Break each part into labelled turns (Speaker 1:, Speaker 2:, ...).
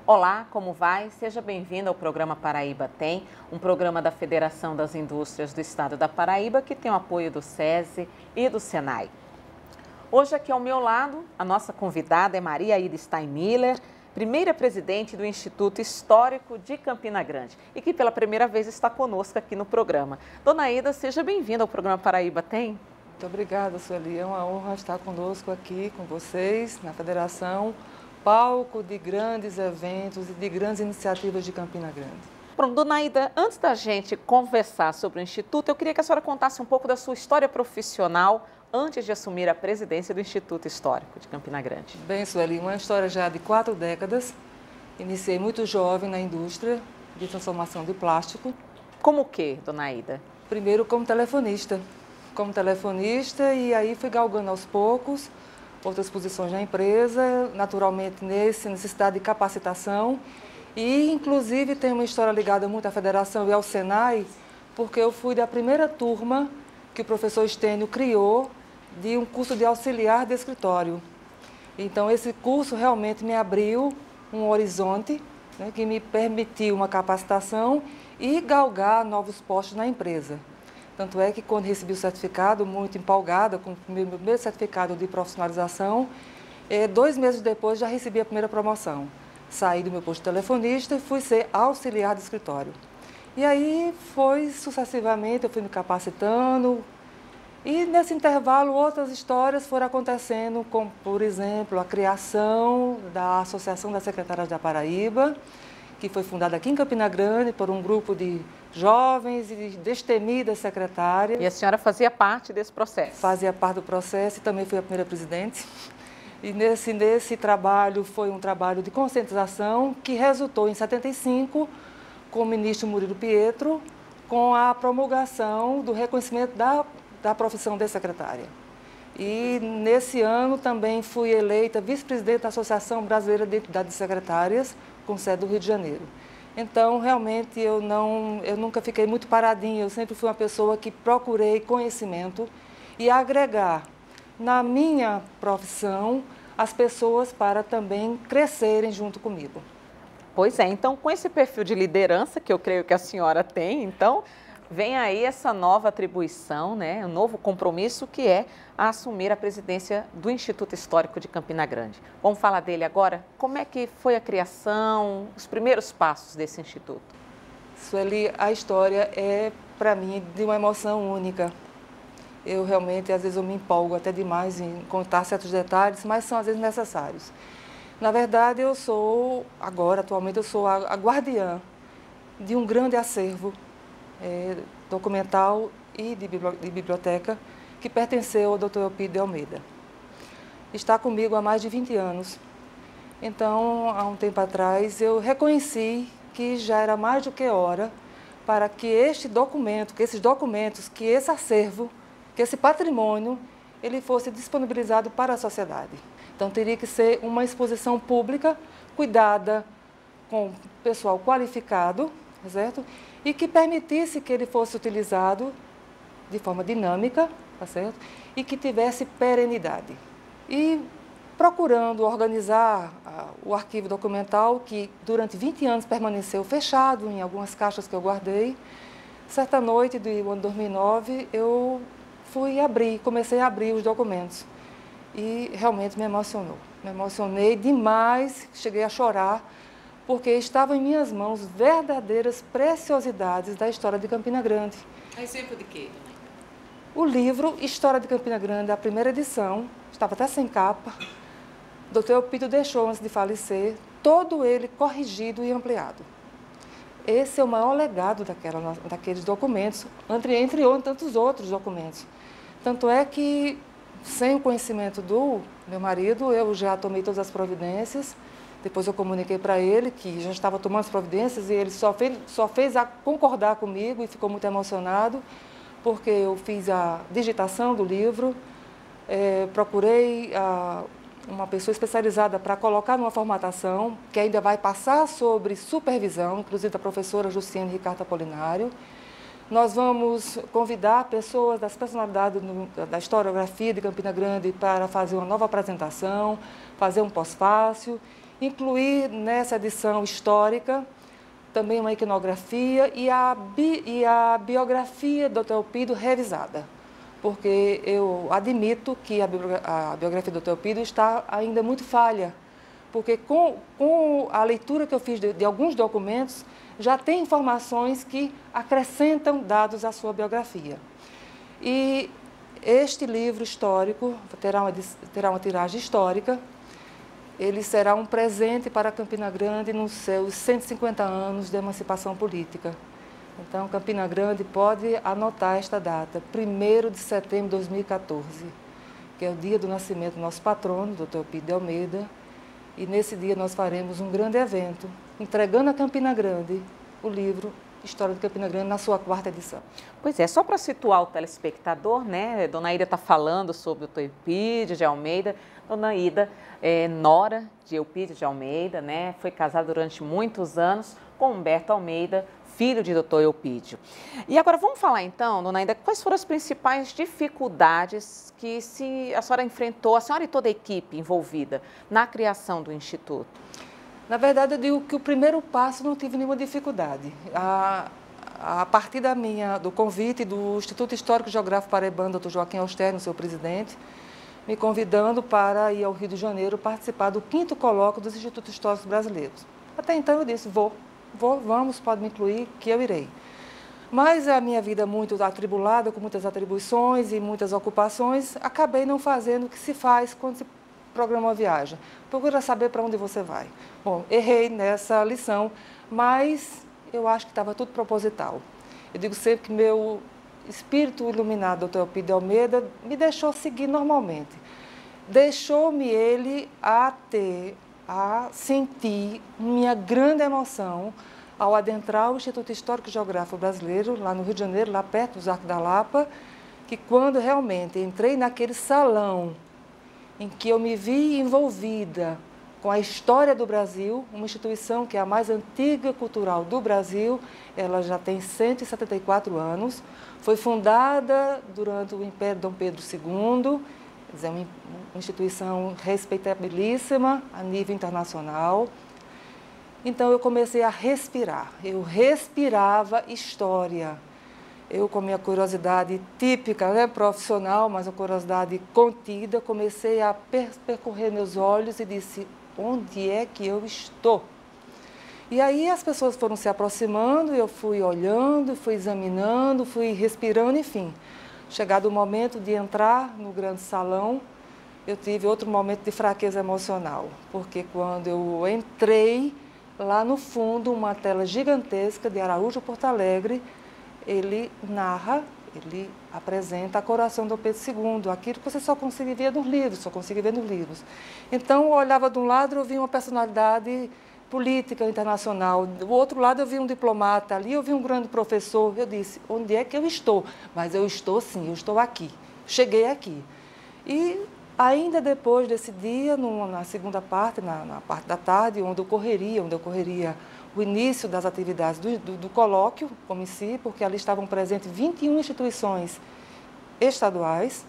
Speaker 1: Olá, como vai? Seja bem-vindo ao programa Paraíba Tem, um programa da Federação das Indústrias do Estado da Paraíba que tem o apoio do SESI e do SENAI. Hoje aqui ao meu lado, a nossa convidada é Maria Aida Steinmiller, primeira presidente do Instituto Histórico de Campina Grande e que pela primeira vez está conosco aqui no programa. Dona Aida, seja bem-vinda ao programa Paraíba Tem.
Speaker 2: Muito obrigada, Sueli. É uma honra estar conosco aqui com vocês na Federação, palco de grandes eventos e de grandes iniciativas de Campina Grande.
Speaker 1: Pronto, Dona Aida, antes da gente conversar sobre o Instituto, eu queria que a senhora contasse um pouco da sua história profissional antes de assumir a presidência do Instituto Histórico de Campina Grande.
Speaker 2: Bem, Sueli, uma história já de 4 décadas. Iniciei muito jovem na indústria de transformação de plástico.
Speaker 1: Como o quê, Dona Aida?
Speaker 2: Primeiro como telefonista. E aí fui galgando aos poucos outras posições na empresa, naturalmente necessidade de capacitação e inclusive tem uma história ligada muito à Federação e ao SENAI, porque eu fui da primeira turma que o professor Estênio criou de um curso de auxiliar de escritório. Então esse curso realmente me abriu um horizonte, né, que me permitiu uma capacitação e galgar novos postos na empresa. Tanto é que quando recebi o certificado, muito empolgada com o meu primeiro certificado de profissionalização, 2 meses depois já recebi a primeira promoção. Saí do meu posto de telefonista e fui ser auxiliar de escritório. E aí foi sucessivamente, eu fui me capacitando e nesse intervalo outras histórias foram acontecendo, como por exemplo a criação da Associação das Secretárias da Paraíba, que foi fundada aqui em Campina Grande por um grupo de jovens e destemidas secretárias.
Speaker 1: E a senhora fazia parte desse processo?
Speaker 2: Fazia parte do processo e também fui a primeira presidente. E nesse trabalho foi um trabalho de conscientização que resultou em 75 com o ministro Murilo Pietro, com a promulgação do reconhecimento da profissão de secretária. E nesse ano também fui eleita vice-presidente da Associação Brasileira de Entidades Secretárias, com sede do Rio de Janeiro. Então, realmente, eu nunca fiquei muito paradinha, eu sempre fui uma pessoa que procurei conhecimento e agregar na minha profissão as pessoas para também crescerem junto comigo.
Speaker 1: Pois é, então com esse perfil de liderança que eu creio que a senhora tem, então vem aí essa nova atribuição, né, um novo compromisso que é assumir a presidência do Instituto Histórico de Campina Grande. Vamos falar dele agora? Como é que foi a criação, os primeiros passos desse instituto?
Speaker 2: Sueli, a história é, para mim, de uma emoção única. Eu realmente, às vezes, eu me empolgo até demais em contar certos detalhes, mas são, às vezes, necessários. Na verdade, atualmente, eu sou a guardiã de um grande acervo documental e de biblioteca que pertenceu ao Dr. Eupídio de Almeida. Está comigo há mais de 20 anos. Então, há um tempo atrás, eu reconheci que já era mais do que hora para que este documento, que esses documentos, que esse acervo, que esse patrimônio, ele fosse disponibilizado para a sociedade. Então, teria que ser uma exposição pública, cuidada, com pessoal qualificado, certo? E que permitisse que ele fosse utilizado de forma dinâmica, tá certo? E que tivesse perenidade. E procurando organizar o arquivo documental, que durante 20 anos permaneceu fechado em algumas caixas que eu guardei, certa noite do ano 2009, eu comecei a abrir os documentos. E realmente me emocionou. Me emocionei demais, cheguei a chorar, porque estavam em minhas mãos verdadeiras preciosidades da história de Campina Grande.
Speaker 1: Exemplo de quê, Dona Aida?
Speaker 2: O livro História de Campina Grande, a primeira edição, estava até sem capa. O Dr. Eupídio deixou antes de falecer, todo ele corrigido e ampliado. Esse é o maior legado daqueles documentos, entre tantos outros documentos. Tanto é que, sem o conhecimento do meu marido, eu já tomei todas as providências. Depois eu comuniquei para ele que já estava tomando as providências e ele só fez a concordar comigo e ficou muito emocionado, porque eu fiz a digitação do livro, procurei uma pessoa especializada para colocar numa formatação, que ainda vai passar sobre supervisão, inclusive da professora Justiane Ricardo Apolinário. Nós vamos convidar pessoas das personalidades da historiografia de Campina Grande para fazer uma nova apresentação, fazer um pós-fácil incluir nessa edição histórica também uma iconografia e a biografia do Dr. Elpidio revisada, porque eu admito que a biografia do Dr. Elpidio está ainda muito falha, porque com a leitura que eu fiz de alguns documentos, já tem informações que acrescentam dados à sua biografia. E este livro histórico terá uma tiragem histórica. Ele será um presente para Campina Grande nos seus 150 anos de emancipação política. Então, Campina Grande pode anotar esta data, 1º de setembro de 2014, que é o dia do nascimento do nosso patrono, Dr. Elpidio de Almeida. E nesse dia nós faremos um grande evento, entregando a Campina Grande o livro História de Campina Grande na sua 4ª edição.
Speaker 1: Pois é, só para situar o telespectador, né? Dona Ida está falando sobre o Dr. Elpidio de Almeida. Dona Ida é nora de Elpidio de Almeida, né? Foi casada durante muitos anos com Humberto Almeida, filho de Dr. Elpidio. E agora vamos falar então, Dona Ida, quais foram as principais dificuldades que a senhora enfrentou, a senhora e toda a equipe envolvida na criação do Instituto?
Speaker 2: Na verdade, eu digo que o primeiro passo não tive nenhuma dificuldade. A partir do convite do Instituto Histórico e Geográfico Paraibano, Dr. Joaquim Austerno, seu presidente, me convidando para ir ao Rio de Janeiro participar do 5º colóquio dos Institutos Históricos Brasileiros. Até então eu disse, vamos, pode me incluir, que eu irei. Mas a minha vida muito atribulada, com muitas atribuições e muitas ocupações, acabei não fazendo o que se faz quando se programa uma viagem. Procura saber para onde você vai. Bom, errei nessa lição, mas eu acho que estava tudo proposital. Eu digo sempre que meu espírito iluminado, Dr. Elpidio de Almeida, me deixou seguir normalmente. Deixou-me ele a sentir minha grande emoção ao adentrar o Instituto Histórico e Geográfico Brasileiro, lá no Rio de Janeiro, lá perto dos Arcos da Lapa, que quando realmente entrei naquele salão em que eu me vi envolvida com a história do Brasil, uma instituição que é a mais antiga cultural do Brasil, ela já tem 174 anos, foi fundada durante o Império Dom Pedro II, quer dizer, uma instituição respeitabilíssima a nível internacional. Então eu comecei a respirar, eu respirava história. Eu, com a minha curiosidade típica, né, profissional, mas uma curiosidade contida, comecei a percorrer meus olhos e disse, onde é que eu estou? E aí as pessoas foram se aproximando, eu fui olhando, fui examinando, fui respirando, enfim. Chegado o momento de entrar no grande salão, eu tive outro momento de fraqueza emocional, porque quando eu entrei, lá no fundo, uma tela gigantesca de Araújo Porto Alegre, ele narra, ele apresenta a coroação do Pedro II, aquilo que você só conseguia ver nos livros, Então, eu olhava de um lado, eu via uma personalidade política internacional, do outro lado eu vi um diplomata, ali eu vi um grande professor, eu disse, onde é que eu estou? Mas eu estou sim, eu estou aqui, cheguei aqui. E ainda depois desse dia, na segunda parte, na parte da tarde, onde ocorreria o início das atividades do colóquio, como em si, porque ali estavam presentes 21 instituições estaduais,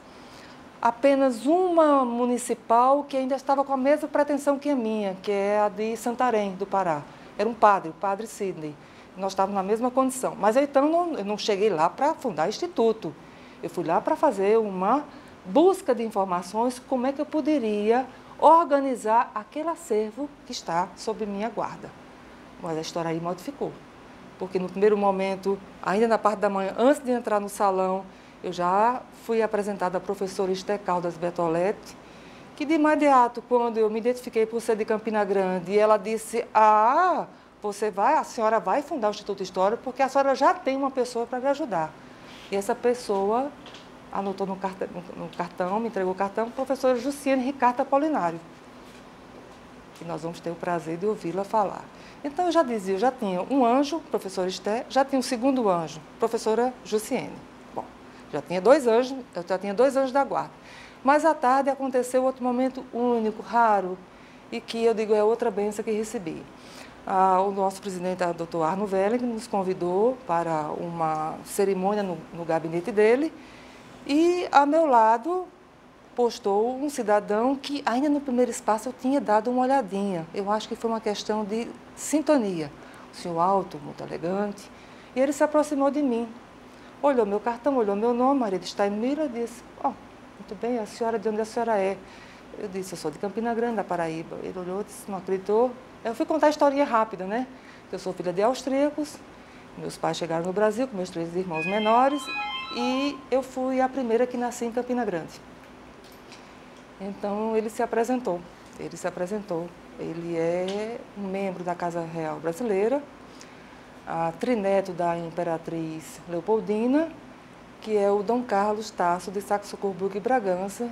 Speaker 2: apenas uma municipal que ainda estava com a mesma pretensão que a minha, que é a de Santarém, do Pará. Era um padre, o padre Sidney. Nós estávamos na mesma condição. Mas então eu não cheguei lá para fundar instituto. Eu fui lá para fazer uma busca de informações, como é que eu poderia organizar aquele acervo que está sob minha guarda. Mas a história aí modificou, porque no primeiro momento, ainda na parte da manhã, antes de entrar no salão, eu já fui apresentada à professora Esté Caldas Bertoletti, que de imediato, quando eu me identifiquei por ser de Campina Grande, e ela disse, a senhora vai fundar o Instituto Histórico, porque a senhora já tem uma pessoa para lhe ajudar. E essa pessoa anotou no cartão, me entregou o cartão, professora Jussiane Ricardo Apolinário, que nós vamos ter o prazer de ouvi-la falar. Então, eu já dizia, eu já tinha um anjo, professora Esté, já tinha um segundo anjo, professora Jussiene. Bom, eu já tinha dois anjos da guarda. Mas à tarde aconteceu outro momento único, raro, e que eu digo é outra bênção que recebi. O nosso presidente, o Dr. Arno Welling, nos convidou para uma cerimônia no gabinete dele, e ao meu lado, postou um cidadão que ainda no primeiro espaço eu tinha dado uma olhadinha. Eu acho que foi uma questão de sintonia. O senhor alto, muito elegante, e ele se aproximou de mim. Olhou meu cartão, olhou meu nome, Maria de Staimira, e disse, muito bem, a senhora, de onde a senhora é? Eu disse, eu sou de Campina Grande, da Paraíba. Ele olhou e disse, não acreditou. Eu fui contar a historinha rápida, né? Eu sou filha de austríacos, meus pais chegaram no Brasil com meus 3 irmãos menores e eu fui a primeira que nasci em Campina Grande. Então, ele se apresentou. Ele é um membro da Casa Real Brasileira, trineto da Imperatriz Leopoldina, que é o Dom Carlos Tasso de Saxe-Coburgo e Bragança,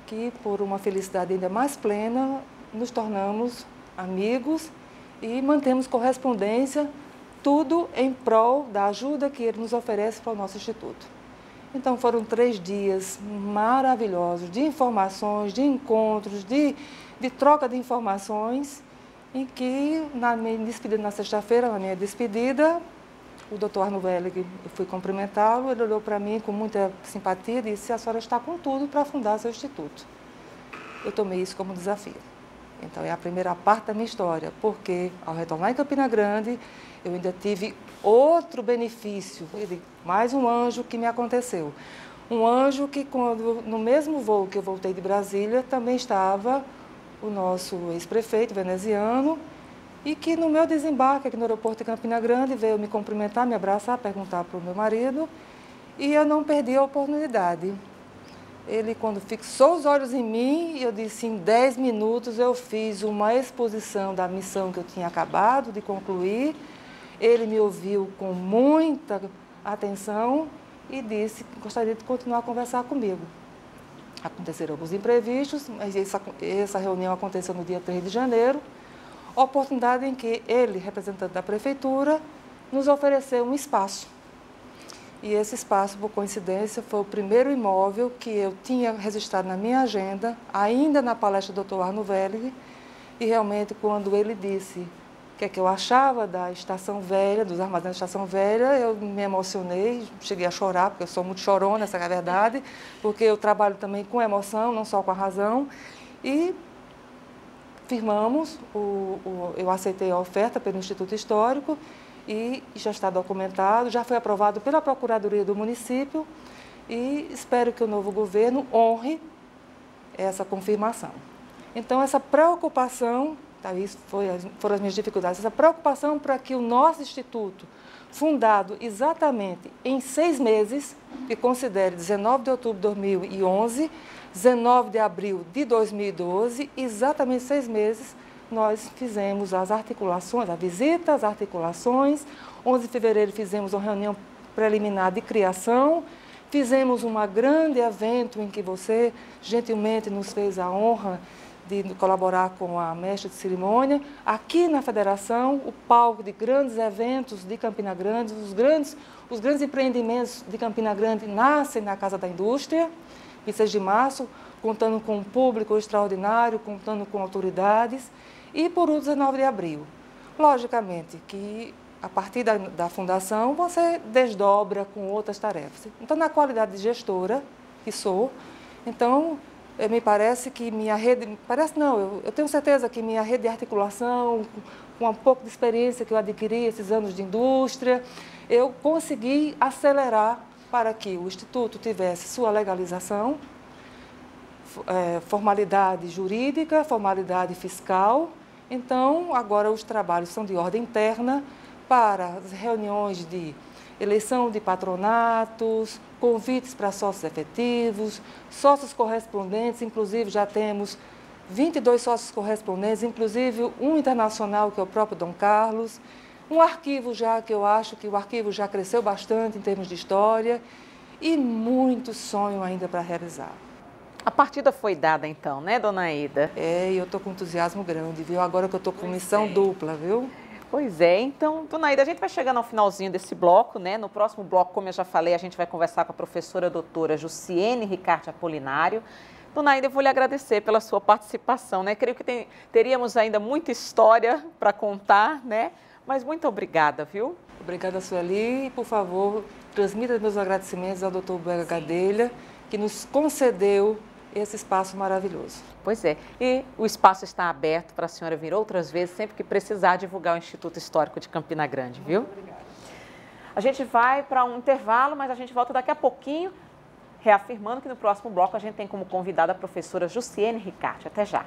Speaker 2: que, por uma felicidade ainda mais plena, nos tornamos amigos e mantemos correspondência, tudo em prol da ajuda que ele nos oferece para o nosso Instituto. Então, foram 3 dias maravilhosos de informações, de encontros, de troca de informações, em que, na minha despedida, na sexta-feira, na minha despedida, o doutor Arno Wellig, eu fui cumprimentá-lo, ele olhou para mim com muita simpatia e disse, a senhora está com tudo para fundar seu instituto. Eu tomei isso como desafio. Então, é a primeira parte da minha história, porque, ao retornar em Campina Grande, eu ainda tive outro benefício, mais um anjo que me aconteceu. Um anjo que, no mesmo voo que eu voltei de Brasília, também estava o nosso ex-prefeito veneziano, e que no meu desembarque aqui no aeroporto de Campina Grande veio me cumprimentar, me abraçar, perguntar para o meu marido, e eu não perdi a oportunidade. Ele, quando fixou os olhos em mim, eu disse, em 10 minutos eu fiz uma exposição da missão que eu tinha acabado de concluir. Ele me ouviu com muita atenção e disse que gostaria de continuar a conversar comigo. Aconteceram alguns imprevistos, mas essa reunião aconteceu no dia 3 de janeiro, oportunidade em que ele, representante da prefeitura, nos ofereceu um espaço. E esse espaço, por coincidência, foi o primeiro imóvel que eu tinha registrado na minha agenda, ainda na palestra do Dr. Arno Wellig, e realmente quando ele disse o que é que eu achava da Estação Velha, dos armazéns da Estação Velha, eu me emocionei, cheguei a chorar, porque eu sou muito chorona, essa é a verdade, porque eu trabalho também com emoção, não só com a razão, e firmamos, eu aceitei a oferta pelo Instituto Histórico e já está documentado, já foi aprovado pela Procuradoria do município e espero que o novo governo honre essa confirmação. Então, essa preocupação, isso foram as minhas dificuldades, essa preocupação para que o nosso Instituto, fundado exatamente em 6 meses, que considere 19 de outubro de 2011, 19 de abril de 2012, exatamente 6 meses, nós fizemos as articulações, a visita, as articulações. 11 de fevereiro fizemos uma reunião preliminar de criação, fizemos um grande evento em que você gentilmente nos fez a honra de colaborar com a mestre de cerimônia. Aqui na Federação, o palco de grandes eventos de Campina Grande, os grandes empreendimentos de Campina Grande nascem na Casa da Indústria, 26 de março, contando com um público extraordinário, contando com autoridades, e por 19 de abril. Logicamente que, a partir da fundação, você desdobra com outras tarefas. Então, na qualidade de gestora, que sou, então, me parece que minha rede, eu tenho certeza que minha rede de articulação, com um pouco de experiência que eu adquiri esses anos de indústria, eu consegui acelerar para que o Instituto tivesse sua legalização, formalidade jurídica, formalidade fiscal. Então, agora os trabalhos são de ordem interna para as reuniões de eleição de patronatos, convites para sócios efetivos, sócios correspondentes, inclusive já temos 22 sócios correspondentes, inclusive um internacional, que é o próprio Dom Carlos, um arquivo já, que eu acho que o arquivo já cresceu bastante em termos de história, e muito sonho ainda para realizar.
Speaker 1: A partida foi dada então, né, dona Aida?
Speaker 2: E eu estou com entusiasmo grande, viu? Agora que eu estou com missão dupla, viu?
Speaker 1: Pois é, então, dona Aida, a gente vai chegando ao finalzinho desse bloco, né? No próximo bloco, como eu já falei, a gente vai conversar com a professora doutora Jussiene Ricardo Apolinário. Dona Aida, eu vou lhe agradecer pela sua participação, né? Creio que teríamos ainda muita história para contar, né? Mas muito obrigada, viu?
Speaker 2: Obrigada, Sueli. E, por favor, transmita meus agradecimentos ao doutor Buega Gadelha, que nos concedeu esse espaço maravilhoso.
Speaker 1: Pois é, e o espaço está aberto para a senhora vir outras vezes, sempre que precisar divulgar o Instituto Histórico de Campina Grande, viu?
Speaker 2: Muito obrigada.
Speaker 1: A gente vai para um intervalo, mas a gente volta daqui a pouquinho, reafirmando que no próximo bloco a gente tem como convidada a professora Jussiene Ricarte. Até já!